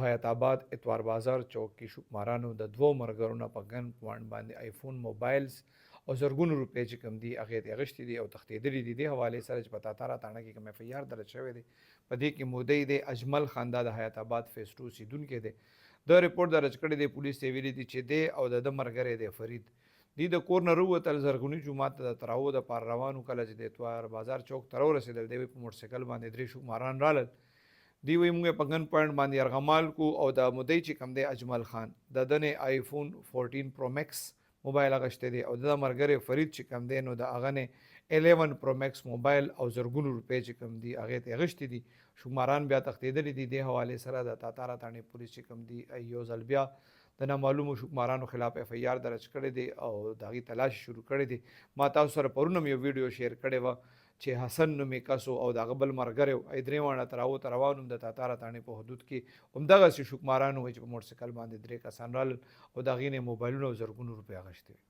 حیات آباد اتوار بازار چوک کې شکمارانو د دوو مرګرو نه په ګن پوانټ باندې آیفون موبایلز او زرګونو روپۍ چې کوم دي هغې ته اخیستې دي او تښتېدلي دي. دې حوالې سره چې په تاتاره تاڼه کې کوم ایف آی آر درج شوی دی په دې کې مودی دی اجمل خان دا د حیات آباد فیز 2 اوسیدونکی دی. د ریپورټ درج کړی دی پولیس ته ویلي دي چې دی او د ده ملګری دی فرید دوی د کور نه راووتل زرغوني جومات ته د تراو دپاره روان وو. کله چې د اتوار بازار چوک ته راورسېدل دی په موټرسایکل باندې درې شکماران رالل. دی وایي موږ په ګن پوینټ باندې یرغمال کو او د مودی چې کوم دی اجمل خان د ده نه آیفون 14 پرو میکس موبایل اخیستی دی او د ملګری فرید چې کوم دی نو د هغه نه 11 پرو میکس موبایل او زرګونو روپۍ چې کوم دي هغې ته اخیستې دي. شکماران بیا تښتېدلي دي. دې حوالې سره د تاتاره تاڼې پولیس چې کوم دي یو ځل بیا د نامعلومو شکمارانو خلاف ایف آی آر درج کړی دی او د هغې تلاشي شروع کړی دی. ما تاسو سره پرون هم یو ویډیو شیر کړی وه چې حسن نومې کس او د هغه بل ملګری و درې واړه تراو ته روان وم د تاتاره تاڼې په حدود کې همدغسې شکماران وایي چې په موټرسایکل باندې درې کسان رالل او د هغې نه یې موبایلونه او زرګونو روپۍ اخیستې وې.